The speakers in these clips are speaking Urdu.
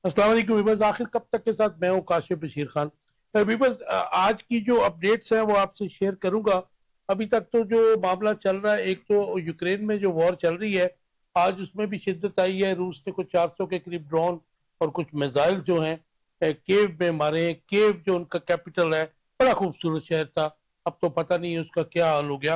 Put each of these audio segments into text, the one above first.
السلام علیکم ویورز، آخر کب تک کے ساتھ میں ہوں کاشف بشیر خان۔ ویورز، آج کی جو اپڈیٹس ہیں وہ آپ سے شیئر کروں گا۔ ابھی تک تو جو معاملہ چل رہا ہے، ایک تو یوکرین میں جو وار چل رہی ہے، آج اس میں بھی شدت آئی ہے۔ روس نے کچھ 400 کے قریب ڈرون اور کچھ میزائل جو ہیں کیو میں مارے ہیں۔ کیو جو ان کا کیپٹل ہے، بڑا خوبصورت شہر تھا، اب تو پتہ نہیں اس کا کیا حال ہو گیا،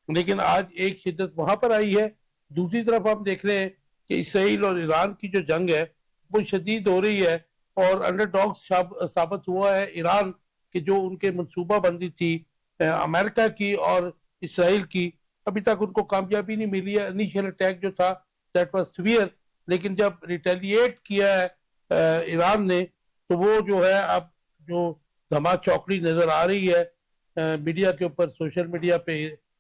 لیکن آج ایک شدت وہاں پر آئی ہے۔ دوسری طرف ہم دیکھ رہے ہیں کہ اسرائیل اور ایران کی جو جنگ ہے وہ شدید ہو رہی ہے، اور انڈر ڈاگ ثابت ہوا ہے ایران کہ جو ان کے منصوبہ بندی تھی امریکہ کی اور اسرائیل کی، ابھی تک ان کو کامیابی نہیں ملی ہے۔ انیشیل اٹیک جو تھا دیٹ واز سیویئر، لیکن جب ریٹیلیٹ کیا ہے ایران نے، تو وہ جو ہے اب جو دھما چوکڑی نظر آ رہی ہے میڈیا کے اوپر، سوشل میڈیا پہ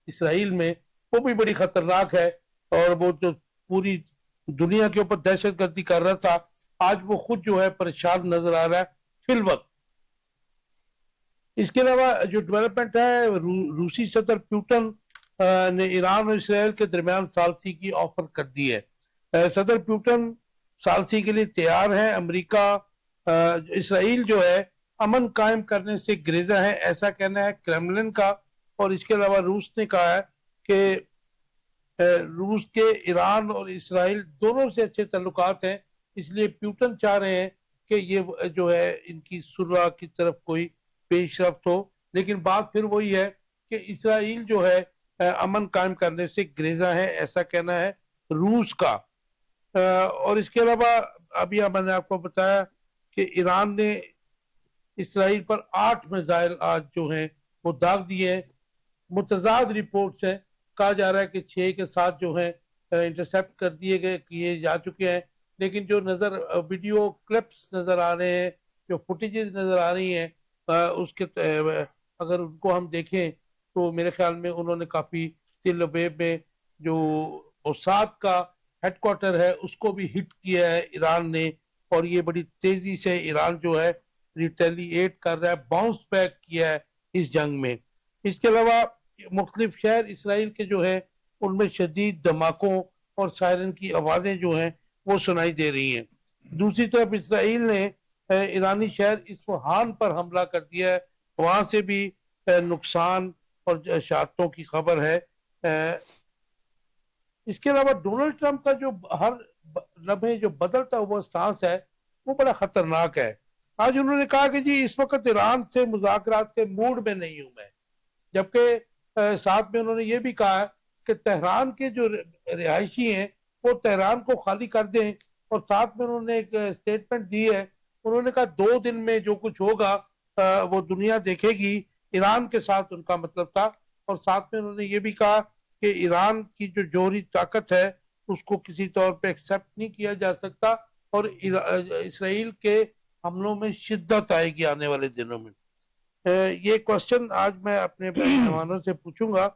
اسرائیل میں، وہ بھی بڑی خطرناک ہے۔ اور وہ جو پوری دنیا کے اوپر دہشت گردی کر رہا تھا، آج وہ خود جو ہے پریشان نظر آ رہا ہے فی الوقت۔ اس کے علاوہ جو ڈیولپمنٹ ہے، روسی صدر پیوٹن نے ایران اور اسرائیل کے درمیان ثالثی کی آفر کر دی ہے۔ صدر پیوٹن ثالثی کے لیے تیار ہیں۔ امریکہ اسرائیل جو ہے امن قائم کرنے سے گریزا ہے، ایسا کہنا ہے کریملن کا۔ اور اس کے علاوہ روس نے کہا ہے کہ روس کے ایران اور اسرائیل دونوں سے اچھے تعلقات ہیں، اس لیے پیوٹن چاہ رہے ہیں کہ یہ جو ہے ان کی صلح کی طرف کوئی پیش رفت ہو۔ لیکن بات پھر وہی ہے کہ اسرائیل جو ہے امن قائم کرنے سے گریزا ہے، ایسا کہنا ہے روس کا۔ اور اس کے علاوہ ابھی میں نے آپ کو بتایا کہ ایران نے اسرائیل پر 8 میزائل آج جو ہیں وہ داغ دیے ہیں۔ متضاد رپورٹس ہیں، کہا جا رہا ہے کہ 6 کے 7 جو ہیں انٹرسیپٹ کر کیے جا چکے ہیں، لیکن جو ویڈیو کلپس نظر آ رہے ہیں، جو فوٹیجز نظر آ رہی ہیں، اس کے اگر ان کو ہم دیکھیں تو میرے خیال میں انہوں نے کافی تل ابیب میں جو موساد کا ہیڈ کوارٹر ہے اس کو بھی ہٹ کیا ہے ایران نے، اور یہ بڑی تیزی سے ایران جو ہے ریٹیلیٹ کر رہا ہے، باؤنس بیک کیا ہے اس جنگ میں۔ اس کے علاوہ مختلف شہر اسرائیل کے جو ہیں ان میں شدید دھماکوں اور سائرن کی آوازیں جو ہیں وہ سنائی دے رہی ہیں۔ دوسری طرف اسرائیل نے ایرانی شہر اصفہان پر حملہ کر دیا ہے، وہاں سے بھی نقصان اور شہادتوں کی خبر ہے۔ اس کے علاوہ ڈونلڈ ٹرمپ کا جو ہر لمحے جو بدلتا ہوا سٹانس ہے وہ بڑا خطرناک ہے۔ آج انہوں نے کہا کہ جی اس وقت ایران سے مذاکرات کے موڈ میں نہیں ہوں میں، جبکہ ساتھ میں انہوں نے یہ بھی کہا کہ تہران کے جو رہائشی ہیں وہ تہران کو خالی کر دیں، اور ساتھ میں انہوں نے ایک سٹیٹمنٹ دی ہے، انہوں نے کہا 2 دن میں جو کچھ ہوگا وہ دنیا دیکھے گی۔ ایران کے ساتھ ان کا مطلب تھا، اور ساتھ میں انہوں نے یہ بھی کہا کہ ایران کی جو جوہری طاقت ہے اس کو کسی طور پہ ایکسیپٹ نہیں کیا جا سکتا، اور اسرائیل کے حملوں میں شدت آئے گی آنے والے دنوں میں۔ یہ کوشچن آج میں اپنے مہمانوں سے پوچھوں گا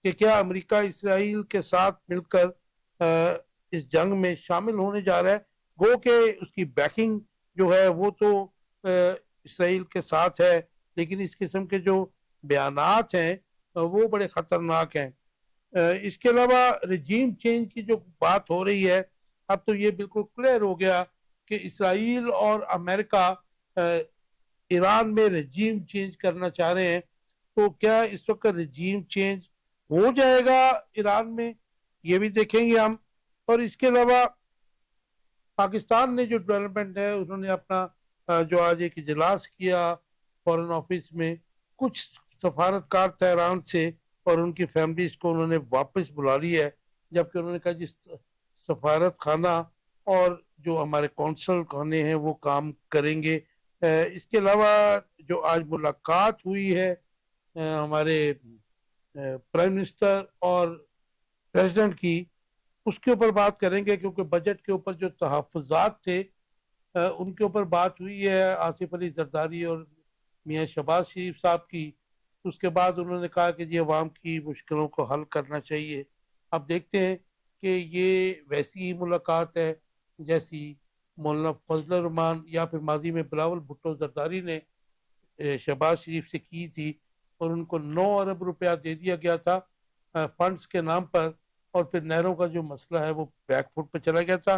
کہ کیا امریکہ اسرائیل کے ساتھ مل کر اس جنگ میں شامل ہونے جا رہا ہے؟ گو کہ اس کی بیکنگ جو ہے وہ تو اسرائیل کے ساتھ ہے، لیکن اس قسم کے جو بیانات ہیں وہ بڑے خطرناک ہیں۔ اس کے علاوہ رجیم چینج کی جو بات ہو رہی ہے، اب تو یہ بالکل کلیئر ہو گیا کہ اسرائیل اور امریکہ ایران میں رجیم چینج کرنا چاہ رہے ہیں۔ تو کیا اس وقت رجیم چینج ہو جائے گا ایران میں، یہ بھی دیکھیں گے ہم۔ اور اس کے علاوہ پاکستان نے جو ڈیولپمنٹ ہے، انہوں نے اپنا جو آج ایک اجلاس کیا فورن آفس میں، کچھ سفارتکار تہران سے اور ان کی فیملیز کو انہوں نے واپس بلا لیا ہے، جبکہ انہوں نے کہا جس سفارت خانہ اور جو ہمارے کونسل خانے ہیں وہ کام کریں گے۔ اس کے علاوہ جو آج ملاقات ہوئی ہے ہمارے پرائم منسٹر اور پریزیڈنٹ کی، اس کے اوپر بات کریں گے، کیونکہ بجٹ کے اوپر جو تحفظات تھے ان کے اوپر بات ہوئی ہے آصف علی زرداری اور میاں شہباز شریف صاحب کی۔ اس کے بعد انہوں نے کہا کہ جی عوام کی مشکلوں کو حل کرنا چاہیے۔ اب دیکھتے ہیں کہ یہ ویسی ہی ملاقات ہے جیسی مولانا فضل الرحمان یا پھر ماضی میں بلاول بھٹو زرداری نے شہباز شریف سے کی تھی، اور ان کو 9 ارب روپیہ دے دیا گیا تھا فنڈز کے نام پر، اور پھر نہروں کا جو مسئلہ ہے وہ بیک فٹ پہ چلا گیا تھا۔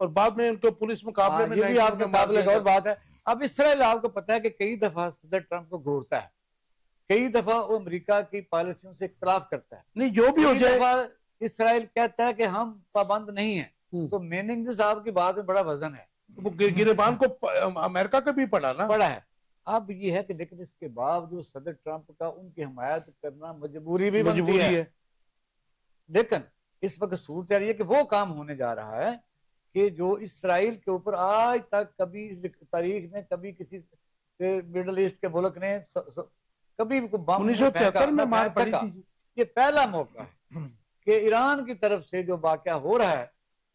اور بعد میں ان کو پولیس مقابلے میں یہ بھی آپ کے قابل غور بات ہے. اب اسرائیل آپ کو پتا ہے کہ کئی دفعہ صدر ٹرمپ کو گھورتا ہے, کئی دفعہ وہ امریکہ کی پالیسیوں سے اختلاف کرتا ہے, نہیں جو بھی ہو جائے اسرائیل کہتا ہے کہ ہم پابند نہیں ہیں. تو میننگ صاحب کی بات میں بڑا وزن ہے. وہ گریبان کو امریکہ کا بھی پڑا نا, پڑا ہے. اب یہ ہے کہ لیکن اس کے باوجود صدر ٹرمپ کا ان کی حمایت کرنا مجبوری بھی بنتی ہے. لیکن اس وقت صورت ہے کہ وہ کام ہونے جا رہا ہے کہ جو اسرائیل کے اوپر آج تک کبھی تاریخ میں کبھی کسی مڈل ایسٹ کے ملک نے کبھی 1973 میں مار پڑی تھی. یہ پہلا موقع ہے کہ ایران کی طرف سے جو واقعہ ہو رہا ہے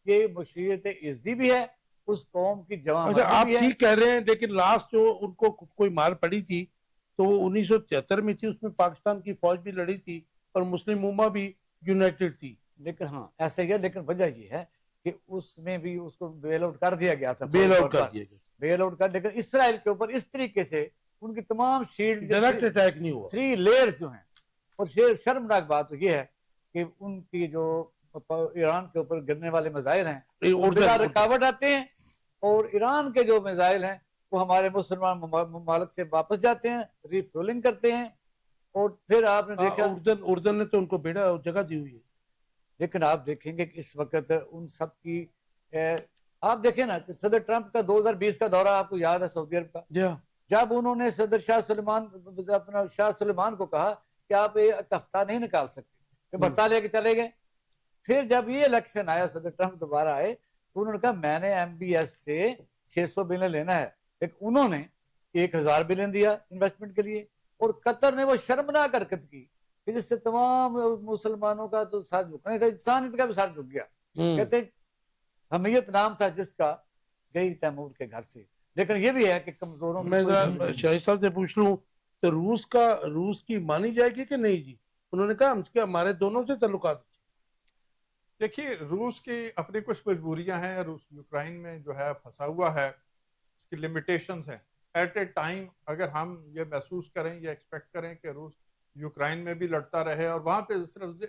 یہ مشیت عزتی بھی ہے, اس قوم کی جوان اچھا آپ ٹھیک کہہ رہے ہیں, لیکن لاسٹ جو ان کو کوئی مار پڑی تھی تو وہ 1973 میں تھی, اس میں پاکستان کی فوج بھی لڑی تھی اور مسلم امہ بھی یونائٹڈ تھی. لیکن ہاں ایسا ہی ہے, لیکن وجہ یہ ہے کہ اس میں بھی اس کو بیل آؤٹ کر دیا گیا تھا, بیل آؤٹ کر دیا گیا, بیل آؤٹ کر. لیکن اسرائیل کے اوپر اس طریقے سے ان کی تمام شیلڈ ڈائریکٹ اٹیک نہیں ہوا, 3 لیئرز جو ہیں. اور شرمناک بات یہ ہے کہ ان کی جو ایران کے اوپر گرنے والے میزائل ہیں بلا رکاوٹ آتے ہیں, اور ایران کے جو میزائل ہیں وہ ہمارے مسلمان ممالک سے واپس جاتے ہیں, ریفیولنگ کرتے ہیں. اور پھر آپ نے دیکھا اردن نے تو ان کو بیڑا جگہ دی ہوئی ہے. لیکن آپ دیکھیں گے کہ اس وقت ان سب کی آپ دیکھیں نا کہ صدر ٹرمپ کا 2020 کا دورہ آپ کو یاد ہے سعودی عرب کا, جب انہوں نے صدر شاہ سلیمان کو کہا کہ آپ ایک ہفتہ نہیں نکال سکتے, بھتا لے کے چلے گئے. پھر جب یہ الیکشن آیا, صدر ٹرمپ دوبارہ آئے, تو انہوں نے کہا میں نے MBS سے 600 بلین لینا ہے, لیکن انہوں نے 1000 بلین دیا انویسٹمنٹ کے لیے. اور قطر نے وہ شرمناک حرکت کی کہ جس سے تمام مسلمانوں کا تو سر جھکنے تھا, انسانیت کا بھی سر جھک گیا. کہتے حمیت نام تھا جس کا, گئی تیمور کے گھر سے. لیکن یہ بھی ہے کہ کمزوروں میں شاہد صاحب سے پوچھ لوں تو روس کی مانی جائے گی کہ نہیں جی؟ انہوں نے کہا ہمارے دونوں سے تعلقات. دیکھیے روس کی اپنی کچھ مجبوریاں ہیں, روس یوکرائن میں جو ہے پھنسا ہوا ہے, اس کی لمیٹیشنز ہیں. ایٹ اے ٹائم اگر ہم یہ محسوس کریں یا ایکسپیکٹ کریں کہ روس یوکرائن میں بھی لڑتا رہے, اور وہاں پہ صرف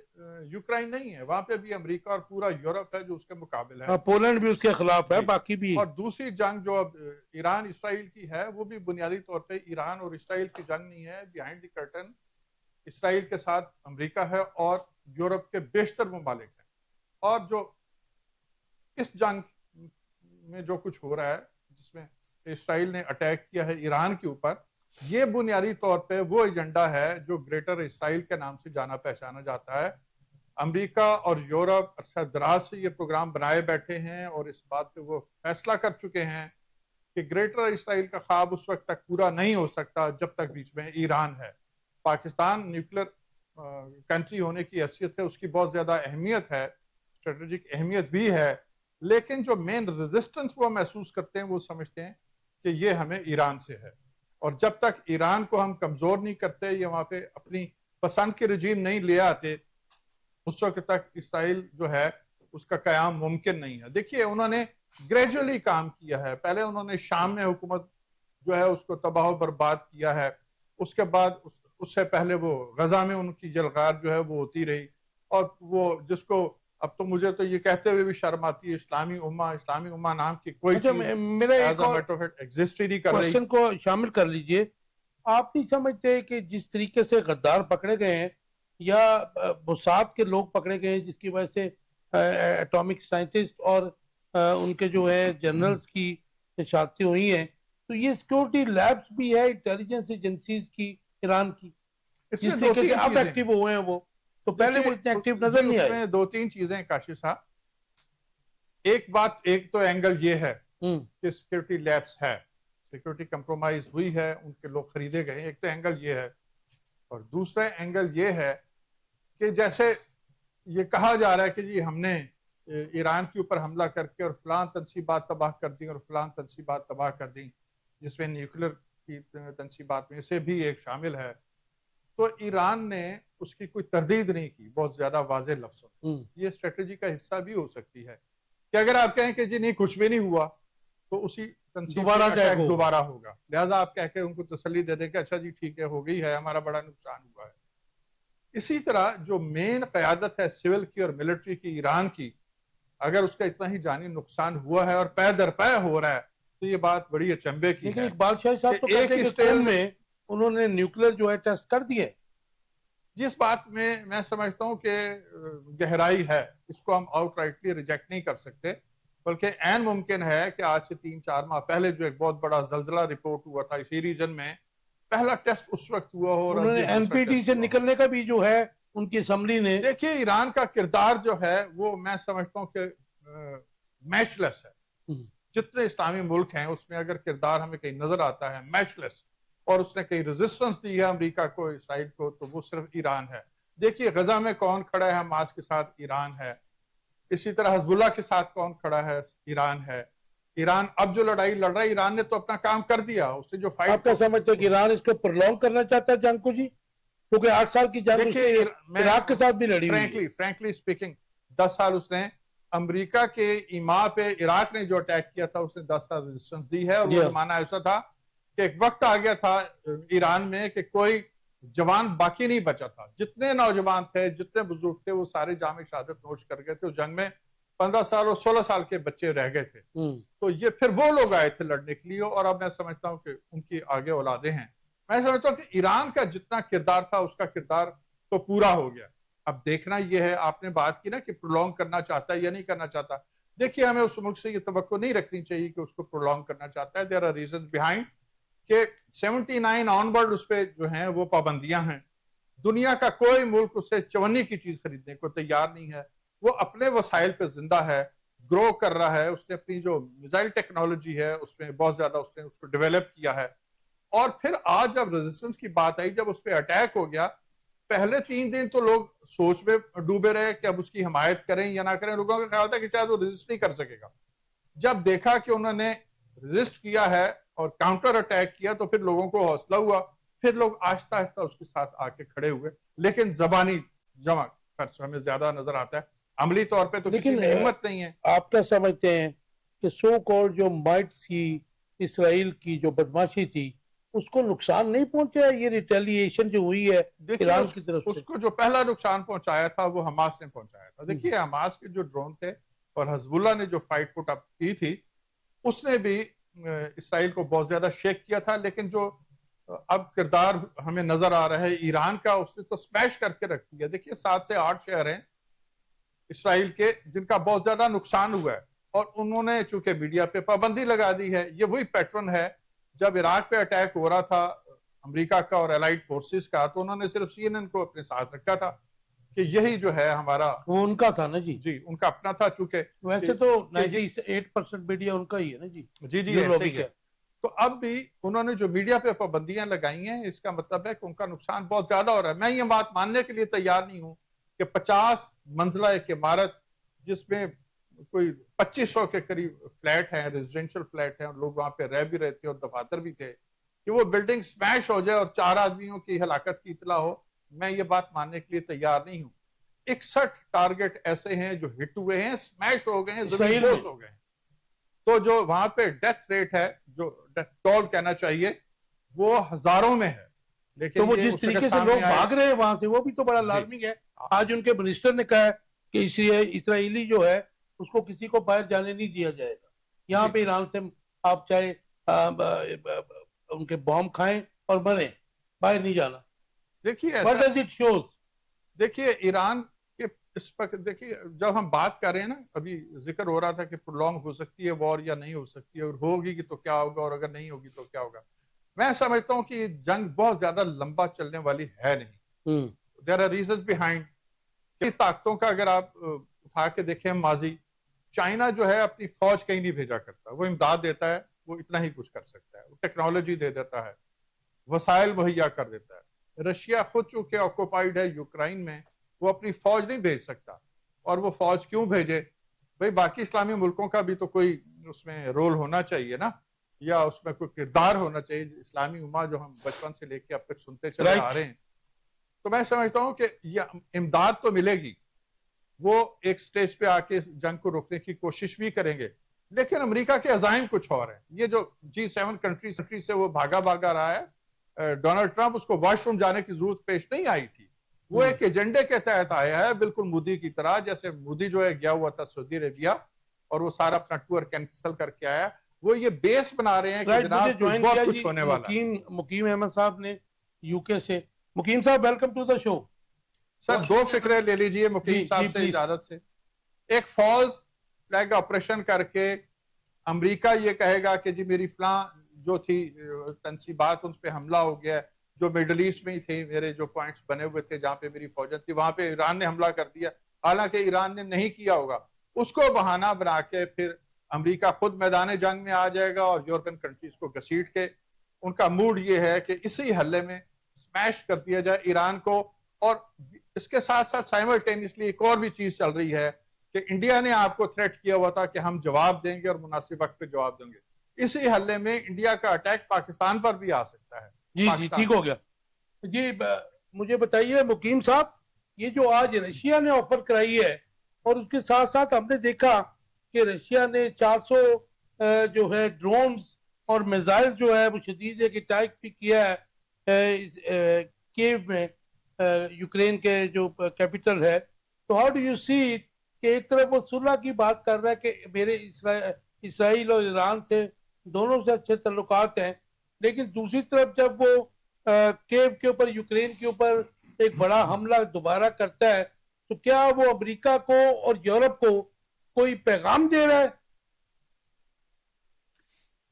یوکرائن نہیں ہے, وہاں پہ بھی امریکہ اور پورا یورپ ہے جو اس کے مقابل ہے, پولینڈ بھی اس کے خلاف ہے, باقی بھی. اور دوسری جنگ جو اب ایران اسرائیل کی ہے وہ بھی بنیادی طور پہ ایران اور اسرائیل کی جنگ نہیں ہے. بیہائنڈ دی کرٹن اسرائیل کے ساتھ امریکہ ہے اور یورپ کے بیشتر ممالک ہیں. اور جو اس جنگ میں جو کچھ ہو رہا ہے جس میں اسرائیل نے اٹیک کیا ہے ایران کے اوپر, یہ بنیادی طور پہ وہ ایجنڈا ہے جو گریٹر اسرائیل کے نام سے جانا پہچانا جاتا ہے. امریکہ اور یورپ عرصہ دراز سے یہ پروگرام بنائے بیٹھے ہیں اور اس بات پہ وہ فیصلہ کر چکے ہیں کہ گریٹر اسرائیل کا خواب اس وقت تک پورا نہیں ہو سکتا جب تک بیچ میں ایران ہے. پاکستان نیوکلیر کنٹری ہونے کی حیثیت سے اس کی بہت زیادہ اہمیت ہے, اسٹریٹجک اہمیت بھی ہے, لیکن جو مین ریزسٹنس وہ محسوس کرتے ہیں وہ سمجھتے ہیں کہ یہ ہمیں ایران سے ہے. اور جب تک ایران کو ہم کمزور نہیں کرتے یا وہاں پہ اپنی پسند کے رجیم نہیں لے آتے, اس وقت تک اسرائیل جو ہے اس کا قیام ممکن نہیں ہے. دیکھیے انہوں نے گریجولی کام کیا ہے, پہلے انہوں نے شام میں حکومت جو ہے اس کو تباہ و برباد کیا ہے, اس کے بعد اس سے پہلے وہ غزہ میں ان کی جلغار جو ہے وہ ہوتی رہی, اور وہ جس کو اب تو مجھے تو یہ کہتے ہوئے بھی شرم آتی ہے, اسلامی امہ نام کی کوئی چیز ایگزسٹ ہی نہیں کر رہی. کوشچن کو شامل کر لیجئے. آپ نہیں سمجھتے کہ جس طریقے سے غدار پکڑے گئے ہیں یا موساد کے لوگ پکڑے گئے ہیں جس کی وجہ سے ایٹامک سائنٹسٹ اور ان کے جو ہے جنرلز کی شہادتیں ہوئی ہیں, تو یہ سیکورٹی لیبس بھی ہے انٹیلیجنس ایجنسیز کی ایران کی, جس طریقے سے اب ایکٹیو ہوئے ہیں وہ, تو پہلے وہ اتنے ایکٹیو نظر نہیں آئے. اس میں 2-3 چیزیں کاشف صاحب. ایک تو اینگل یہ ہے کہ سیکورٹی لیبس ہے, سیکورٹی کمپرومائز ہوئی ہے, ان کے لوگ خریدے گئے, ایک تو اینگل یہ ہے. اور دوسرا اینگل یہ ہے کہ جیسے یہ کہا جا رہا ہے کہ جی ہم نے ایران کے اوپر حملہ کر کے اور فلاں تنصیبات تباہ کر دی اور فلاں تنصیبات تباہ کر دی, جس میں نیوکلیر کی تنصیبات میں سے بھی ایک شامل ہے, تو ایران نے اس کی کوئی تردید نہیں کی بہت زیادہ واضح لفظوں. یہ اسٹریٹجی کا حصہ بھی ہو سکتی ہے کہ اگر آپ کہیں کہ جی نہیں کچھ بھی نہیں ہوا تو اسی تنصیب دوبارہ ہوگا, لہٰذا آپ کہہ کے ان کو تسلی دے دیں کہ اچھا جی ٹھیک ہے ہو گئی ہے, ہمارا بڑا نقصان ہوا ہے. اسی طرح جو مین قیادت ہے سول کی اور ملٹری کی ایران کی, اگر اس کا اتنا ہی جانی نقصان ہوا ہے اور پے در پے ہو رہا ہے تو یہ بات بڑی اچنبے کی لیکن ہے اقبال شاہی صاحب تو کہتے ہیں کہ اسٹیل میں انہوں نے نیوکلیر جو ہے ٹیسٹ کر دیے. جس بات میں سمجھتا ہوں کہ گہرائی ہے اس کو ہم آؤٹ رائٹلی ریجیکٹ نہیں کر سکتے بلکہ عین ممکن ہے کہ آج سے 3-4 ماہ پہلے جو ایک بہت بڑا زلزلہ رپورٹ ہوا تھا اسی ریجن میں پہلا ٹیسٹ اس وقت ہوا ہو اور انہوں نے این پی ٹی سے نکلنے کا بھی جو ہے ان کی اسمبلی نے. دیکھیے ایران کا کردار جو ہے وہ میں سمجھتا ہوں کہ میچ لیس ہے. جتنے اسلامی ملک ہیں اس میں اگر کردار ہمیں کہیں نظر آتا ہے میچ لیس اور اس نے کہیں ریزسٹنس دی ہے امریکہ کو اسرائیل کو تو وہ صرف ایران ہے. دیکھیے غزہ میں کون کھڑا ہے حماس کے ساتھ ایران ہے. اسی طرح حزب اللہ کے ساتھ کون کھڑا ہے ایران ہے. ایران اب جو لڑائی لڑ رہا ہے ایران نے تو اپنا کام کر دیا. اس نے جو فائٹ آپ کیا سمجھتے ہیں کہ ایران اس کو پرولونگ کرنا چاہتا ہے جنگ کو جی کیونکہ 8 سال کی جنگ عراق کے ساتھ بھی لڑی ہوئی. فرینکلی اسپیکنگ 10 سال اس نے امریکہ کے ایما پہ عراق نے جو اٹیک کیا تھا اس نے 10 سال ریزسٹنس دی ہے اور وہ زمانہ ایسا تھا کہ ایک وقت آ گیا تھا ایران میں کہ کوئی جوان باقی نہیں بچا تھا. جتنے نوجوان تھے جتنے بزرگ تھے وہ سارے جام شہادت نوش کر گئے تھے. اس جنگ میں 15 سال اور 16 سال کے بچے رہ گئے تھے. تو یہ پھر وہ لوگ آئے تھے لڑنے کے لیے اور اب میں سمجھتا ہوں کہ ان کی آگے اولادیں ہیں. میں سمجھتا ہوں کہ ایران کا جتنا کردار تھا اس کا کردار تو پورا ہو گیا. اب دیکھنا یہ ہے آپ نے بات کی نا کہ پرولونگ کرنا چاہتا ہے یا نہیں کرنا چاہتا. دیکھیے ہمیں اس ملک سے یہ توقع نہیں رکھنی چاہیے کہ اس کو پرولونگ کرنا چاہتا ہے. there are reasons behind کہ 79 آن ورڈ اس پہ جو ہیں وہ پابندیاں ہیں. دنیا کا کوئی ملک اس سے چونی کی چیز خریدنے کو تیار نہیں ہے. وہ اپنے وسائل پہ زندہ ہے, گرو کر رہا ہے. اس نے اپنی جو میزائل ٹیکنالوجی ہے اس میں بہت زیادہ اس نے اس کو ڈیولپ کیا ہے. اور پھر آج جب ریزسٹنس کی بات آئی, جب اس پہ اٹیک ہو گیا, پہلے 3 دن تو لوگ سوچ میں ڈوبے رہے کہ اب اس کی حمایت کریں یا نہ کریں. لوگوں کا خیال تھا کہ شاید وہ ریزسٹ نہیں کر سکے گا. جب دیکھا کہ انہوں نے ریزسٹ کیا ہے اور کاؤنٹر اٹیک کیا تو پھر لوگوں کو حوصلہ ہوا. پھر لوگ آہستہ آہستہ اس کے ساتھ آ کے کھڑے ہوئے. لیکن زبانی جمع خرچ ہمیں زیادہ نظر آتا ہے, عملی طور پہ تو کسی میں ہمت نہیں ہے. آپ کیا سمجھتے ہیں کہ سو کالڈ جو مائٹ تھی اسرائیل کی جو بدماشی تھی اس کو نقصان نہیں پہنچا؟ یہ ریٹیلیشن جو ہوئی ہے ایران کی طرف سے, اس کو جو پہلا نقصان پہنچایا تھا وہ حماس نے پہنچایا تھا. دیکھیے حماس کے جو ڈرون تھے اور حزب اللہ نے جو فائٹ پٹ اپ کی تھی اس نے بھی اسرائیل کو بہت زیادہ شیک کیا تھا. لیکن جو اب کردار ہمیں نظر آ رہا ہے ایران کا, اس نے تو سمیش کر کے رکھ دیا. دیکھیے 7 سے 8 شہر ہیں اسرائیل کے جن کا بہت زیادہ نقصان ہوا ہے اور انہوں نے چونکہ میڈیا پہ پابندی لگا دی ہے. یہ وہی پیٹرن ہے جب عراق پہ اٹیک ہو رہا تھا امریکہ کا اور الائڈ فورسز کا تو انہوں نے صرف CNN کو اپنے ساتھ رکھا تھا کہ یہی جو ہے ہمارا, وہ ان کا تھا نا جی. جی ان کا اپنا تھا. چونکہ ویسے تو 98% میڈیا ان کا ہی ہے نا جی. جی ایسے ہی ہے. تو اب بھی انہوں نے جو میڈیا پہ پابندیاں لگائی ہیں اس کا مطلب ہے کہ ان کا نقصان بہت زیادہ ہو رہا ہے. میں یہ بات ماننے کے لیے تیار نہیں ہوں کہ 50 منزلہ ایک عمارت جس میں کوئی 2500 کے قریب فلیٹ ہیں, ریزیڈینشل فلیٹ ہیں اور لوگ وہاں پہ رہ بھی رہے تھے اور دفاتر بھی تھے, کہ وہ بلڈنگ سمیش ہو جائے اور 4 آدمیوں کی ہلاکت کی اطلاع ہو. میں یہ بات ماننے کے لیے تیار نہیں ہوں. 61 ٹارگٹ ایسے ہیں جو ہٹ ہوئے ہیں, سمیش ہو گئے ہیں, زمین بوس ہو گئے ہیں. تو جو وہاں پہ ڈیتھ ریٹ ہے, جو ڈیتھ ٹول کہنا چاہیے, وہ ہزاروں میں ہے. لیکن تو وہ جس طریقے سے لوگ بھاگ رہے ہیں وہاں سے وہ بھی تو بڑا لازمی ہے. آج ان کے منسٹر نے کہا ہے کہ اسرائیلی جو ہے اس کو کسی کو باہر جانے نہیں دیا جائے گا. یہاں پہ ایران سے آپ چاہے ان کے بام کھائیں اور مریں, باہر نہیں جانا. دیکھیے ایران کے اس وقت دیکھیے جب ہم بات کر رہے ہیں نا, ابھی ذکر ہو رہا تھا کہ پرولونگ ہو سکتی ہے وار یا نہیں ہو سکتی ہے, اور ہوگی تو کیا ہوگا اور اگر نہیں ہوگی تو کیا ہوگا. میں سمجھتا ہوں کہ یہ جنگ بہت زیادہ لمبا چلنے والی ہے نہیں. there are reasons behind. طاقتوں کا اگر آپ اٹھا کے دیکھیں ماضی, چائنا جو ہے اپنی فوج کہیں نہیں بھیجا کرتا. وہ امداد دیتا ہے, وہ اتنا ہی کچھ کر سکتا ہے. وہ ٹیکنالوجی دے دیتا ہے, وسائل مہیا کر دیتا ہے. رشیا خود چونکہ آکوپائیڈ ہے یوکرائن میں, وہ اپنی فوج نہیں بھیج سکتا. اور وہ فوج کیوں بھیجے بھئی؟ باقی اسلامی ملکوں کا بھی تو کوئی اس میں رول ہونا چاہیے نا, یا اس میں کوئی کردار ہونا چاہیے. اسلامی امہ جو ہم بچپن سے لے کے اب تک سنتے چلے آ رہے ہیں. تو میں سمجھتا ہوں کہ یہ امداد تو ملے گی, وہ ایک سٹیج پہ آ کے جنگ کو روکنے کی کوشش بھی کریں گے. لیکن امریکہ کے عزائم کچھ اور ہیں. یہ جو G7 کنٹری سے وہ بھاگا رہا ہے, ڈونلڈ ٹرمپ, اس کو واش روم جانے کی ضرورت پیش نہیں آئی تھی. وہ ایک ایجنڈے کے تحت آیا ہے، بالکل مودی کی طرح، جیسے مودی جو ہے گیا ہوا تھا سعودی عربیہ اور وہ سارا اپنا ٹور کینسل کر کے آیا، وہ یہ بیس بنا رہے ہیں کہ جناب بہت کچھ ہونے والا ہے۔ مقیم احمد صاحب نے یو کے سے، مقیم صاحب ویلکم ٹو دا شو۔ سر 2 فکرے لے لیجئے مقیم صاحب سے اجازت سے۔ ایک فالس فلیگ آپریشن کر کے امریکہ یہ کہے گا کہ جی میری فلاں جو تھی تنصیبات ان پہ حملہ ہو گیا ہے، جو میڈل ایسٹ میں ہی تھے میرے جو پوائنٹس بنے ہوئے تھے جہاں پہ میری فوجیں تھی، وہاں پہ ایران نے حملہ کر دیا، حالانکہ ایران نے نہیں کیا ہوگا۔ اس کو بہانہ بنا کے پھر امریکہ خود میدان جنگ میں آ جائے گا اور یورپین کنٹریز کو گھسیٹ کے، ان کا موڈ یہ ہے کہ اسی حلے میں سمیش کر دیا جائے ایران کو۔ اور اس کے ساتھ ساتھ سائملٹینیسلی ایک اور بھی چیز چل رہی ہے کہ انڈیا نے آپ کو تھریٹ کیا ہوا تھا کہ ہم جواب دیں گے اور مناسب وقت پہ جواب دیں گے۔ اسی حلے میں انڈیا کا اٹیک پاکستان پر بھی آ سکتا ہے۔ جی ٹھیک ہو گیا۔ جی مجھے بتائیے مقیم صاحب، یہ جو آج رشیا نے آفر کرائی ہے اور اس کے ساتھ ساتھ ہم نے دیکھا کہ رشیا نے 400 جو ہے ڈرونز اور میزائل جو ہے وہ شدید ایک اٹیک بھی کیا ہے کیو میں، یوکرین کے جو کیپٹل ہے۔ تو ہاؤ ڈو یو سی کہ ایک طرف وہ صلح کی بات کر رہا ہے کہ میرے اسرائیل اور ایران سے دونوں سے اچھے تعلقات ہیں، لیکن دوسری طرف جب وہ کیو کے اوپر، یوکرین کے اوپر ایک بڑا حملہ دوبارہ کرتا ہے، تو کیا وہ امریکہ کو اور یورپ کو کوئی پیغام دے رہا ہے؟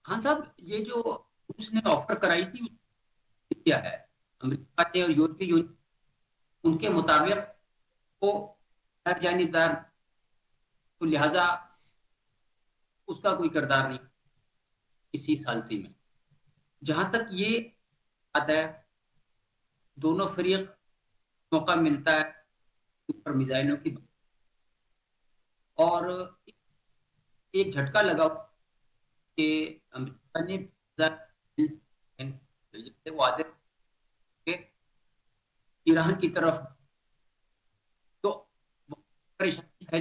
خان صاحب، یہ جو اس نے آفر کرائی تھی کیا ہے امریکہ نے اور یورپی یونین، ان کے مطابق وہ ہر جانبدار، تو لہذا اس کا کوئی کردار نہیں اسی ثالثی میں۔ جہاں تک یہ بات ہے، دونوں فریق موقع ملتا ہے اوپر میزائلوں کی، اور ایک جھٹکا لگا کہ امریکہ نے وعدے کہ ایران کی طرف تو پریشانی ہے،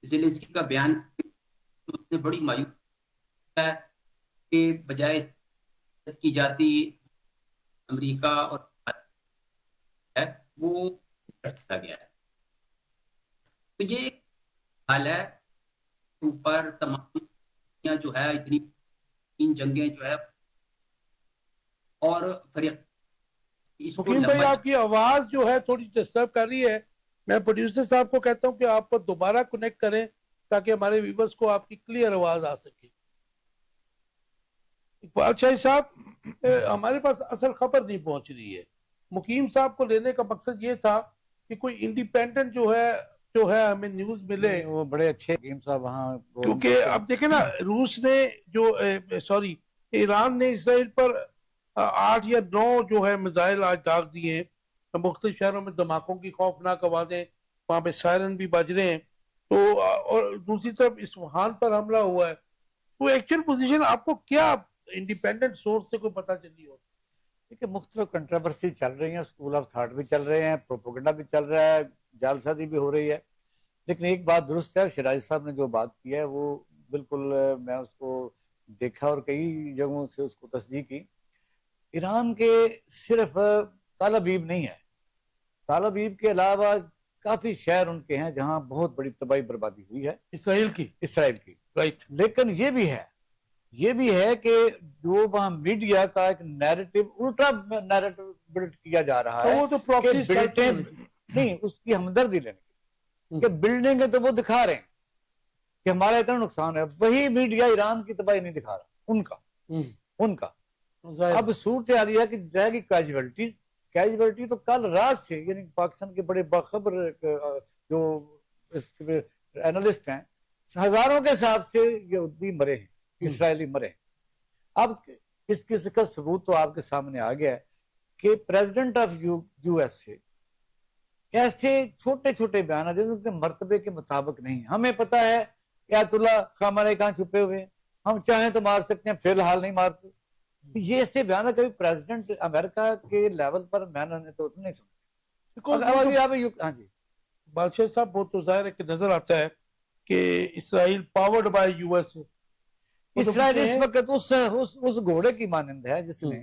زیلنسکی کا بیان اس نے بڑی مایوس ہے کہ بجائے کی جاتی امریکہ اور وہ کیا گیا ہے۔ تو یہ حال ہے اوپر تمام جو ہے اتنی تین جنگیں جو ہے، اور فریق مقیم بھائی آپ کی آواز جو ہے تھوڑی ڈسٹرب کر رہی ہے، میں پروڈیوسر صاحب کو کہتا ہوں کہ آپ کو دوبارہ کنیکٹ کریں تاکہ ہمارے ویورز کو آپ کی کلیئر آواز آ سکے۔ اقبال شاہی صاحب، ہمارے پاس اصل خبر نہیں پہنچ رہی ہے۔ مقیم صاحب کو لینے کا مقصد یہ تھا کہ کوئی انڈیپینڈنٹ جو ہے ہمیں نیوز ملے۔ وہ بڑے اچھے مقیم صاحب وہاں، کیونکہ اب دیکھیں نا، روس نے ایران نے اسرائیل پر 8 یا 9 جو ہے میزائل آج داغ دیے ہیں، مختلف شہروں میں دھماکوں کی خوفناک آوازیں، وہاں پہ سائرن بھی بج رہے ہیں۔ تو اور دوسری طرف اصفہان پر حملہ ہوا ہے۔ تو ایکچوئل پوزیشن آپ کو کیا انڈیپینڈنٹ سورس سے کوئی پتہ چلی ہو؟ دیکھیں مختلف کنٹروورسی چل رہی ہیں، اسکول آف تھاٹ بھی چل رہے ہیں، پروپیگنڈا بھی چل رہا ہے، جعلسازی بھی ہو رہی ہے، لیکن ایک بات درست ہے، شیراز صاحب نے جو بات کی ہے وہ بالکل میں اس کو دیکھا اور کئی جگہوں سے اس کو تصدیق کی۔ ایران کے صرف تل ابیب نہیں ہے، تل ابیب کے علاوہ کافی شہر ان کے ہیں جہاں بہت بڑی تباہی بربادی ہوئی ہے اسرائیل کی، رائٹ۔ لیکن یہ بھی ہے کہ جو وہاں میڈیا کا ایک نیریٹو، الٹا نیریٹو بلڈ کیا جا رہا ہے، وہ تو پراکسی نہیں اس کی ہمدردی لینے کی، کہ بلڈنگ تو وہ دکھا رہے ہیں کہ ہمارا اتنا نقصان ہے، وہی میڈیا ایران کی تباہی نہیں دکھا رہا، ان کا۔ اب صورتحال یہ ہے کہ رہ گی کیجویلٹی تو کل رات سے، یعنی پاکستان کے بڑے باخبر جو اینالسٹ ہیں، ہزاروں کے حساب سے یہودی مرے ہیں، اسرائیلی مرے ہیں۔ اب اس کا ثبوت تو آپ کے سامنے آ گیا ہے کہ پریزیڈنٹ آف یو ایس سے ایسے چھوٹے چھوٹے بیانات ہیں جو ان کے مرتبے کے مطابق نہیں۔ ہمیں پتہ ہے آیت اللہ خامنہ کہاں چھپے ہوئے ہیں، ہم چاہیں تو مار سکتے ہیں، فی الحال نہیں مارتے۔ یہ ایسے بیانات کبھی پریزیڈنٹ امریکہ کے لیول پر میں نے تو نہیں سنا۔ ہاں جی بادشاہ صاحب، وہ تو ظاہر ہے کہ نظر آتا ہے کہ اسرائیل پاورڈ بائی یو ایس، اسرائیل اس وقت اس گھوڑے کی مانند ہے جس نے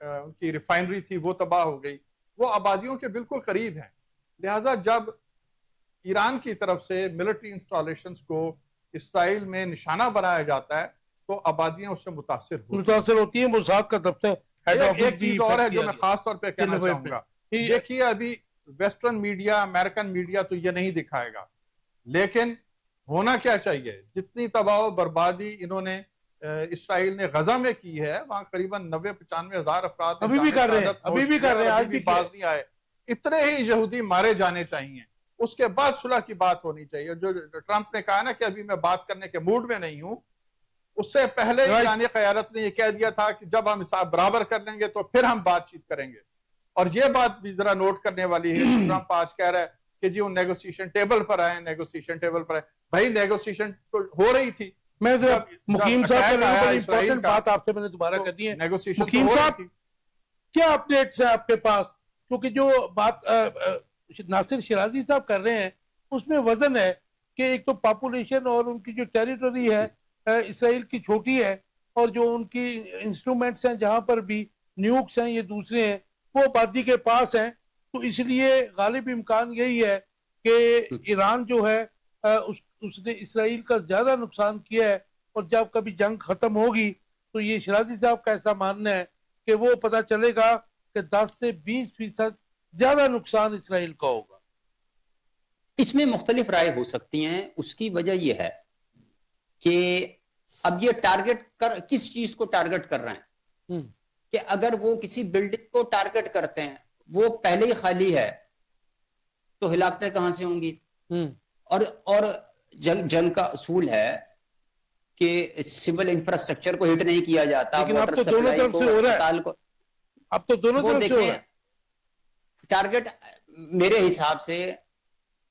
ان کی ریفائنری تھی وہ تباہ ہو گئی. وہ آبادیوں کے بالکل قریب ہیں. لہٰذا جب ایران کی طرف سے ملٹری انسٹالیشنز کو اسرائیل میں نشانہ بنایا جاتا ہے تو آبادیاں اس سے متاثر ہوتی ہیں. موساد کا دفتر ایک چیز اور ہے جو میں خاص طور پہ کہنا چاہوں گا. دیکھیے ابھی ویسٹرن میڈیا، امریکن میڈیا تو یہ نہیں دکھائے گا، لیکن ہونا کیا چاہیے، جتنی تباہ و بربادی انہوں نے اسرائیل نے غزہ میں کی ہے، وہاں قریباً 90-95 ہزار افراد ابھی بھی کر رہے ہیں، آج بھی باز نہیں آئے. اتنے ہی یہودی مارے جانے چاہیے. اس کے بعد صلح کی بات ہونی چاہیے. جو ٹرمپ نے کہا نا کہ ابھی میں بات کرنے کے موڈ میں نہیں ہوں، اس سے پہلے ایرانی قیادت نے یہ کہہ دیا تھا کہ جب ہم حساب برابر کر لیں گے تو پھر ہم بات چیت کریں گے. اور یہ بات بھی ذرا نوٹ کرنے والی ہے کہ ٹرمپ آج کہہ رہا ہے کہ جی وہ نیگوسیشن ٹیبل پر آئے. بھائی نیگوسیشن تو ہو رہی تھی. میں مقیم صاحب امپورٹنٹ بات آپ سے میں نے دوبارہ کرنی ہے. مقیم صاحب کیا اپڈیٹس ہیں آپ کے پاس؟ کیونکہ جو بات ناصر شیرازی صاحب کر رہے ہیں اس میں وزن ہے کہ ایک تو پاپولیشن اور ان کی جو ٹیریٹری ہے اسرائیل کی چھوٹی ہے، اور جو ان کی انسٹرومنٹس ہیں جہاں پر بھی نیوکس ہیں یہ دوسرے ہیں وہ آبادی کے پاس ہیں. تو اس لیے غالب امکان یہی ہے کہ ایران جو ہے اس نے اسرائیل کا زیادہ نقصان کیا ہے، اور جب کبھی جنگ ختم ہوگی تو یہ شیرازی صاحب کا ایسا ماننا ہے کہ وہ پتہ چلے گا کہ 10 سے 20% زیادہ نقصان اسرائیل کا ہوگا. اس میں مختلف رائے ہو سکتی ہیں. اس کی وجہ یہ ہے کہ اب یہ ٹارگٹ کس چیز کو ٹارگٹ کر رہے ہیں کہ اگر وہ کسی بلڈنگ کو ٹارگٹ کرتے ہیں وہ پہلے ہی خالی ہے تو ہلاکتیں کہاں سے ہوں گی. اور جنگ کا اصول ہے کہ سول انفراسٹرکچر کو ہٹ نہیں کیا جاتا. لیکن اب تو دونوں طرف سے ہو رہا ہے. اب تو دونوں طرف سے ہو رہا ہے. ٹارگٹ میرے حساب سے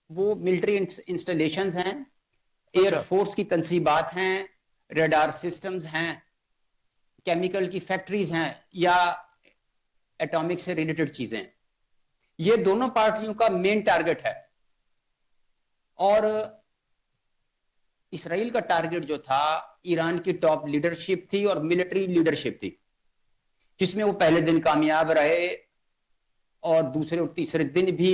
وہ ملٹری انسٹالیشنز ہیں، ایئر فورس کی تنصیبات ہیں، ریڈار سسٹمز ہیں، کیمیکل کی فیکٹریز ہیں، یا ایٹامک سے ریلیٹڈ چیزیں. یہ دونوں پارٹیوں کا مین ٹارگٹ ہے. اور اسرائیل کا ٹارگٹ جو تھا ایران کی ٹاپ لیڈرشپ تھی اور ملٹری لیڈرشپ تھی، جس میں وہ پہلے دن کامیاب رہے اور دوسرے اور تیسرے دن بھی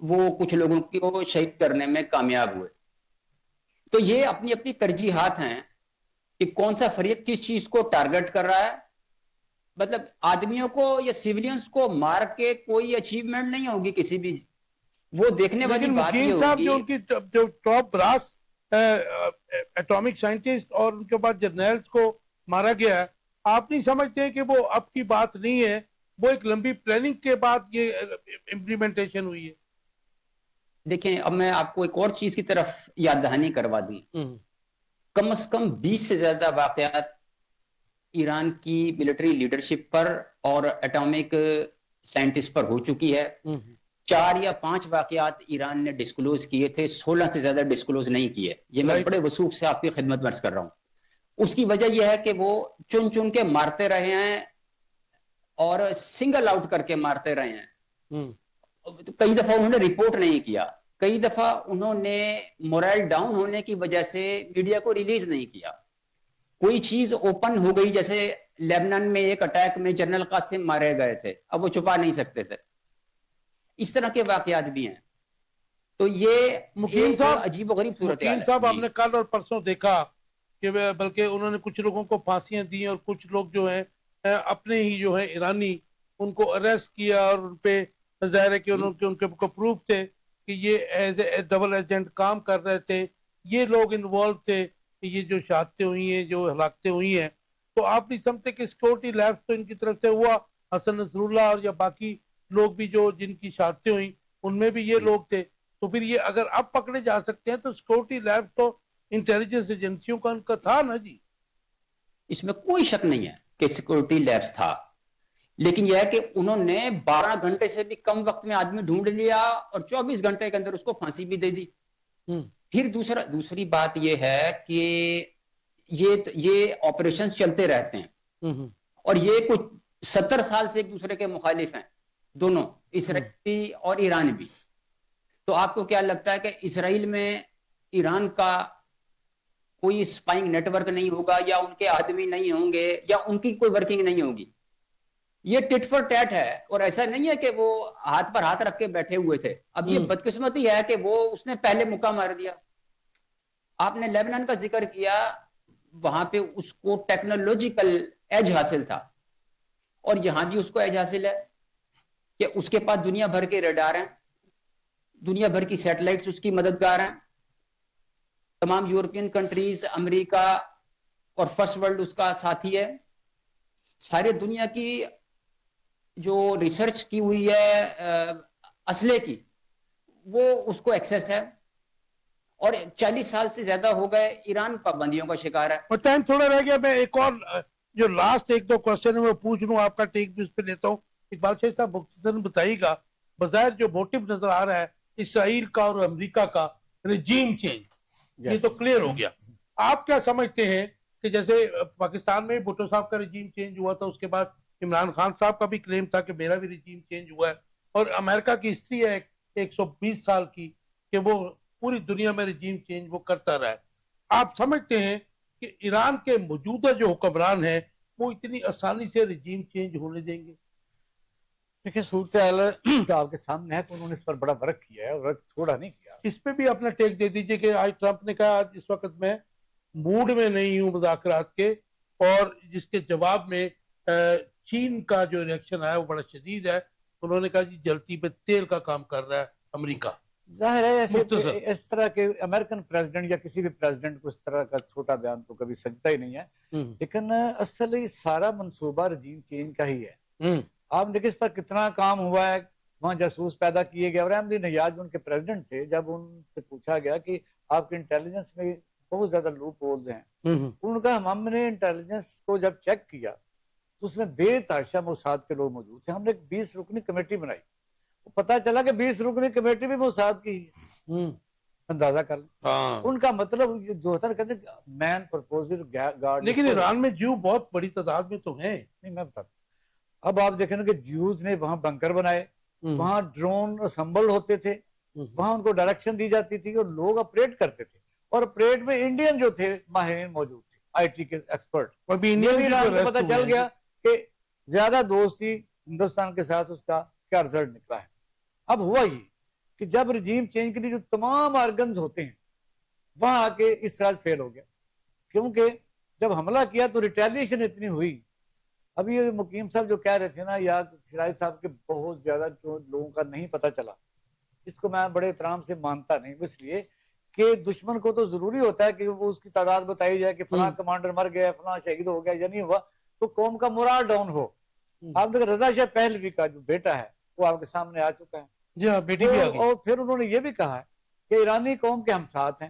وہ کچھ لوگوں کو شہید کرنے میں کامیاب ہوئے. تو یہ اپنی اپنی ترجیحات ہیں کہ کون سا فریق کس چیز کو ٹارگٹ کر رہا ہے. مطلب آدمیوں کو یا سیولینز کو مار کے کوئی اچیومنٹ نہیں ہوگی کسی بھی. وہ دیکھنے والی بات یہ ہوگی صاحب جو ان کی جو ٹاپ براس ایٹامک سائنٹسٹ اور ان کے بعد جرنیلز کو مارا گیا ہے، آپ نہیں سمجھتے کہ وہ اب کی بات نہیں ہے، وہ ایک لمبی پلاننگ کے بعد یہ امپلیمنٹیشن ہوئی ہے؟ دیکھیں اب میں آپ کو ایک اور چیز کی طرف یاد دہانی کروا دوں. کم از کم 20 سے زیادہ واقعات ایران کی ملٹری لیڈرشپ پر اور ایٹامک سائنٹسٹ پر ہو چکی ہے. 4 یا 5 واقعات ایران نے ڈسکلوز کیے تھے، 16 سے زیادہ ڈسکلوز نہیں کیے. یہ میں بڑے وثوق سے آپ کی خدمت میں عرض کر رہا ہوں. اس کی وجہ یہ ہے کہ وہ چن چن کے مارتے رہے ہیں اور سنگل آؤٹ کر کے مارتے رہے ہیں. کئی دفعہ انہوں نے رپورٹ نہیں کیا، کئی دفعہ انہوں نے مورائل ڈاؤن ہونے کی وجہ سے میڈیا کو ریلیز نہیں کیا. کوئی چیز اوپن ہو گئی، جیسے لیبنان میں ایک اٹیک میں جنرل قاسم مارے گئے تھے، اب وہ چھپا نہیں سکتے تھے. اس طرح کے واقعات بھی ہیں. تو یہ ایک عجیب و غریب صورتحال ہے. مقیم صاحب آپ نے کل اور پرسوں دیکھا کہ بلکہ انہوں نے کچھ لوگوں کو پھانسیاں دی اور کچھ لوگ جو ہیں اپنے ہی جو ہیں ایرانی ان کو اریسٹ کیا، اور ان پہ ظاہر ہے کہ ان کے پروف تھے کہ یہ ایز اے ڈبل ایجنٹ کام کر رہے تھے، یہ لوگ انوالو تھے کہ یہ جو شہادتیں ہوئی ہیں، جو ہلاکتیں ہوئی ہیں. تو آپ نہیں سمجھتے کہ سیکورٹی لیبس تو ان کی طرف سے ہوا، حسن نصر اللہ اور یا باقی لوگ بھی جو جن کی شہادتیں ہوئیں ان میں بھی یہ لوگ تھے. تو پھر یہ اگر اب پکڑے جا سکتے ہیں تو سیکورٹی لیب تو انٹیلیجنس ایجنسیوں کا ان کا تھا نا جی. اس میں کوئی شک نہیں ہے کہ سیکورٹی لیبس تھا، لیکن یہ ہے کہ انہوں نے 12 گھنٹے سے بھی کم وقت میں آدمی ڈھونڈ لیا اور 24 گھنٹے کے اندر اس کو پھانسی بھی دے دی. پھر دوسری بات یہ ہے کہ یہ آپریشنز چلتے رہتے ہیں اور یہ کچھ 70 سال سے ایک دوسرے کے مخالف ہیں دونوں، اسرائیل اور ایران بھی. تو آپ کو کیا لگتا ہے کہ اسرائیل میں ایران کا کوئی سپائنگ نیٹ ورک نہیں ہوگا، یا ان کے آدمی نہیں ہوں گے، یا ان کی کوئی ورکنگ نہیں ہوگی؟ یہ ٹٹ فار ٹیٹ ہے، اور ایسا نہیں ہے کہ وہ ہاتھ پر ہاتھ رکھ کے بیٹھے ہوئے تھے. اب یہ بدقسمتی ہے کہ وہ اس نے پہلے مکہ مار دیا. آپ نے لیبنان کا ذکر کیا، وہاں پہ اس کو ٹیکنالوجیکل ایج حاصل تھا، اور یہاں بھی اس کو ایج حاصل ہے کہ اس کے پاس دنیا بھر کے ریڈار ہیں، دنیا بھر کی سیٹلائٹس اس کی مددگار ہیں. تمام یورپین کنٹریز، امریکہ اور فرسٹ ورلڈ اس کا ساتھی ہے. سارے دنیا کی جو ریسرچ کی ہوئی ہے اسلحے کی، وہ اس کو ایکسیس ہے. اور 40 سال سے زیادہ ہو گئے ایران پابندیوں کا شکار ہے. اور ٹائم تھوڑا رہ گیا، میں ایک اور جو لاسٹ ایک دو کوشچن ہے وہ پوچھ لوں، آپ کا ٹیک بھی اس پہ لیتا ہوں. اقبال شاہ صاحب مختصراً بتائیے گا، بظاہر جو موٹو نظر آ رہا ہے اسرائیل کا اور امریکہ کا رجیم چینج، یہ تو کلیئر ہو گیا. آپ کیا سمجھتے ہیں کہ جیسے پاکستان میں بھٹو صاحب کا رجیم چینج ہوا تھا، اس کے بعد عمران خان صاحب کا بھی کلیم تھا کہ میرا بھی رجیم چینج ہوا ہے، اور امریکہ کی ہسٹری ہے 120 سال کی کہ وہ پوری دنیا میں رجیم چینج وہ کرتا رہا ہے. آپ سمجھتے ہیں کہ ایران کے موجودہ جو حکمران ہیں وہ اتنی آسانی سے رجیم چینج ہونے دیں گے؟ دیکھیں صورتحال آپ کے سامنے ہے کہ انہوں نے اس پر بڑا ورک کیا ہے، ورک تھوڑا نہیں کیا. اس پہ بھی اپنا ٹیک دے دیجئے کہ آج ٹرمپ نے کہا آج اس وقت میں موڈ میں نہیں ہوں مذاکرات کے، اور جس کے جواب میں چین کا جو ریئیکشن آیا وہ بڑا شدید ہے. انہوں نے کہا جی جلتی پہ تیل کا کام کر رہا ہے امریکہ. ظاہر ہے مختصر اس طرح کے امریکن پریزیڈنٹ یا کسی بھی پریزیڈنٹ کو اس طرح کا چھوٹا بیان تو کبھی سجتا ہی نہیں ہے، لیکن اصل یہ سارا منصوبہ رجیم چینج کا ہی ہے. آپ دیکھیں اس پر کتنا کام ہوا ہے، وہاں جاسوس پیدا کیے گئے. اور احمدی نژاد جو ان کے پریزیڈنٹ تھے، جب ان سے پوچھا گیا کہ آپ کے انٹیلیجنس میں بہت زیادہ لوپ ہولز ہیں، ان کا ہم نے انٹیلیجنس کو جب چیک کیا تو اس میں بے تحاشا موساد کے لوگ موجود تھے. ہم نے ایک 20 رکنی کمیٹی بنائی، پتا چلا کہ 20 رکنی کمیٹی بھی موساد کی ہے. اندازہ کر لیں ان کا مطلب جو ہوتا ہے مین پرپوزر گارڈ. لیکن ایران میں جیو بہت بڑی تعداد میں تو ہیں. نہیں میں بتاتا ہوں، اب آپ دیکھیں کہ جیوز نے وہاں بنکر بنائے، وہاں ڈرون اسمبل ہوتے تھے، وہاں ان کو ڈائریکشن دی جاتی تھی اور لوگ آپریٹ کرتے تھے، اور آپریٹ میں انڈین جو تھے ماہرین موجود تھے، آئی ٹی کے ایکسپرٹ. پتا چل گیا کہ زیادہ دوستی ہندوستان کے ساتھ اس کا کیا رزلٹ نکلا ہے. اب ہوا یہ کہ جب رجیم چینج کے لیے جو تمام آرگنز ہوتے ہیں وہاں آ کے اسرائیل فیل ہو گیا، کیونکہ جب حملہ کیا تو ریٹیلیشن اتنی ہوئی. ابھی یہ مقیم صاحب جو کہہ رہے تھے نا، یا شرائی صاحب کے بہت زیادہ جو لوگوں کا نہیں پتا چلا، اس کو میں بڑے احترام سے مانتا نہیں، اس لیے کہ دشمن کو تو ضروری ہوتا ہے کہ وہ اس کی تعداد بتائی جائے کہ فلاں کمانڈر مر گیا، فلاں شہید ہو گیا یا نہیں ہوا، تو قوم کا مورال ڈاؤن ہو. آپ دیکھیں رضا شاہ پہلوی کا جو بیٹا ہے وہ آپ کے سامنے آ چکا ہے، جی ہاں بیٹی بھی آ گئی. اور پھر انہوں نے یہ بھی کہا ہے کہ ایرانی قوم کے ہم ساتھ ہیں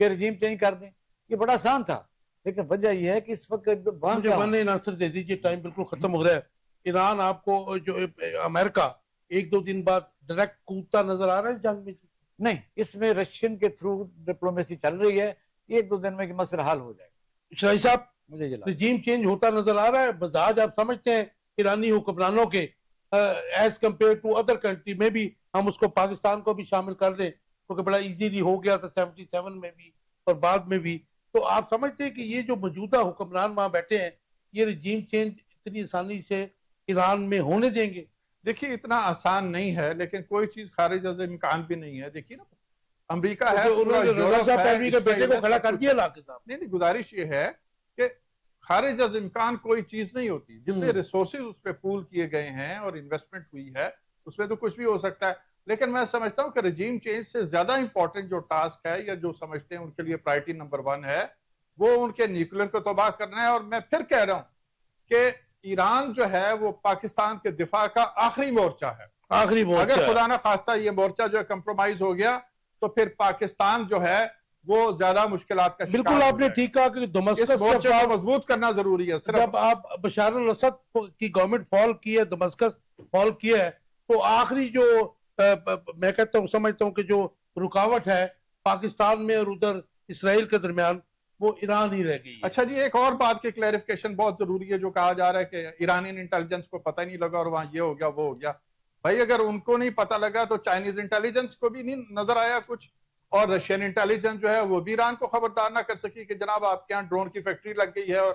کہ رجیم چینج کر دیں. یہ بڑا آسان تھا، لیکن وجہ یہ ہے کہ اس وقت مجھے ون آنسر دے دیجیے، ٹائم بالکل ختم ہو رہا ہے. ایران آپ کو جو امریکہ 1-2 دن بعد ڈائریکٹ کودتا نظر آ رہا ہے اس جنگ میں؟ نہیں، اس میں رشین کے تھرو ڈپلومیسی چل رہی ہے، 1-2 دن میں مسئلہ حل ہو جائے گا. شاہی صاحب مجھے رجیم چینج ہوتا نظر آ رہا ہے مزاج آپ سمجھتے ہیں ایرانی حکمرانوں کے as compare to other country میں بھی؟ ہم اس کو پاکستان کو بھی شامل کر دیں کیونکہ بڑا ایزیلی ہو گیا تھا 77 میں بھی اور بعد میں بھی. تو آپ سمجھتے ہیں کہ یہ جو موجودہ حکمران وہاں بیٹھے ہیں یہ رجیم چینج اتنی آسانی سے ایران میں ہونے دیں گے؟ دیکھیے اتنا آسان نہیں ہے، لیکن کوئی چیز خارج از امکان بھی نہیں ہے. دیکھیے نا امریکہ ہے، بیٹے کو کھڑا کر دیا لاکھ صاحب. نہیں، گزارش یہ ہے کہ خارج از امکان کوئی چیز نہیں ہوتی. جتنے ریسورسز اس پہ پول کیے گئے ہیں اور انویسٹمنٹ ہوئی ہے اس میں تو کچھ بھی ہو سکتا ہے. لیکن میں سمجھتا ہوں کہ رجیم چینج سے زیادہ امپورٹنٹ جو ٹاسک ہے یا جو سمجھتے ہیں ان کے لیے پرائرٹی نمبر 1 ہے وہ ان کے نیوکلیر کو تباہ کرنا ہے. اور میں پھر کہہ رہا ہوں کہ ایران جو ہے وہ پاکستان کے دفاع کا آخری مورچہ ہے. آخری مورچہ اگر خدا نہ خواستہ یہ مورچہ جو ہے کمپرومائز ہو گیا تو پھر پاکستان جو ہے وہ زیادہ مشکلات کا شکار. بالکل آپ نے ٹھیک کہا کہ دمسکس اس مورچے کو مضبوط کرنا ضروری ہے. جب آپ بشار الاسد کی گورنمنٹ فال کی ہے، دمسکس فال کیا ہے، تو آخری جو میں کہتا ہوں سمجھتا ہوں کہ جو رکاوٹ ہے پاکستان میں اور ادھر اسرائیل کے درمیان وہ ایران ہی رہ گئی ہے. اچھا جی، ایک اور بات کی کلیریفیکیشن بہت ضروری ہے. جو کہا جا رہا ہے کہ ایرانین انٹیلیجنس کو پتہ نہیں لگا اور وہاں یہ ہو گیا وہ ہو گیا. بھائی اگر ان کو نہیں پتہ لگا تو چائنیز انٹیلیجنس کو بھی نہیں نظر آیا کچھ، اور رشین انٹیلیجنس جو ہے وہ بھی ایران کو خبردار نہ کر سکی کہ جناب آپ کے یہاں ڈرون کی فیکٹری لگ گئی ہے اور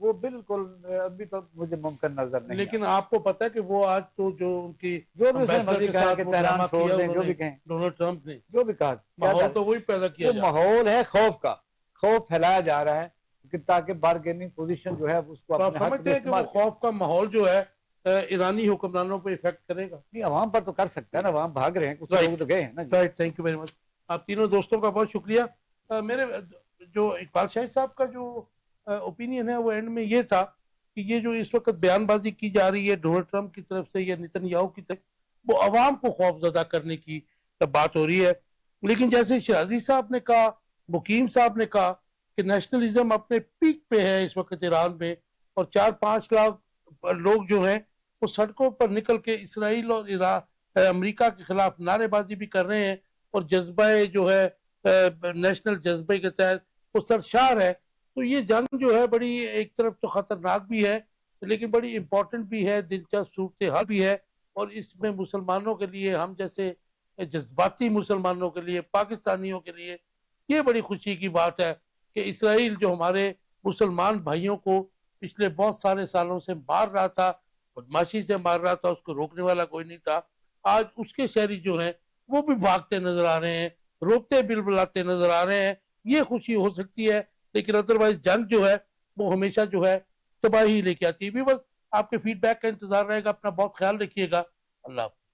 وہ بالکل ابھی تو مجھے ممکن نظر نہیں لیکن آپ کو پتا ہے کہ وہ آج تو جو ان کی جو بھی اس نے ambassador مرضی کے کہا ساتھ کہ وہ تہران ڈرامہ چھوڑ کیا دیں، انہوں جو نے، بھی کہیں، ڈونلڈ ٹرمپ نے، جو بھی کہا، کیا ماحول تھا؟ تو وہی پیدا کیا وہ جا رہا ہے۔ ماحول ہے خوف کا، خوف پھیلایا جا رہا ہے کہ تاکہ بارگیننگ پوزیشن جو ہے اس کو تو آپ اپنے حق سمجھتے میں ہیں کہ وہ استعمال کرے۔ خوف کا ماحول جو ہے ایرانی حکمرانوں پہ افیکٹ کرے گا؟ نہیں، عوام پر تو کر سکتا ہے نا، عوام بھاگ رہے ہیں، کچھ لوگ تو گئے ہیں نا جی۔ Right, thank you very much. آپ تینوں دوستوں کا بہت شکریہ۔ میرے جو اقبال شاہد صاحب کا جو اوپینین ہے وہ اینڈ میں یہ تھا کہ یہ جو اس وقت بیان بازی کی جا رہی ہے ڈونلڈ ٹرمپ کی طرف سے یا نیتن یاہو کی طرف، وہ عوام کو خوف زدہ کرنے کی بات ہو رہی ہے۔ لیکن جیسے شہزی صاحب نے کہا، مقیم صاحب نے کہا کہ نیشنلزم اپنے پیک پہ ہے اس وقت ایران میں، اور 4-5 لاکھ لوگ جو ہیں وہ سڑکوں پر نکل کے اسرائیل اور امریکہ کے خلاف نعرے بازی بھی کر رہے ہیں، اور جذبہ جو ہے نیشنل جذبے کے تحت وہ سرشار ہے۔ تو یہ جنگ جو ہے بڑی ایک طرف تو خطرناک بھی ہے لیکن بڑی امپورٹنٹ بھی ہے، دلچسپ صورتحال بھی ہے، اور اس میں مسلمانوں کے لیے، ہم جیسے جذباتی مسلمانوں کے لیے، پاکستانیوں کے لیے یہ بڑی خوشی کی بات ہے کہ اسرائیل جو ہمارے مسلمان بھائیوں کو پچھلے بہت سارے سالوں سے مار رہا تھا، بدماشی سے مار رہا تھا، اس کو روکنے والا کوئی نہیں تھا، آج اس کے شہری جو ہیں وہ بھی بھاگتے نظر آ رہے ہیں، روکتے بلبلاتے نظر آ رہے ہیں۔ یہ خوشی ہو سکتی ہے، لیکن ادروائز جنگ جو ہے وہ ہمیشہ جو ہے تباہی لے کے آتی ہے۔ بھی بس آپ کے فیڈ بیک کا انتظار رہے گا، اپنا بہت خیال رکھیے گا، اللہ حافظ۔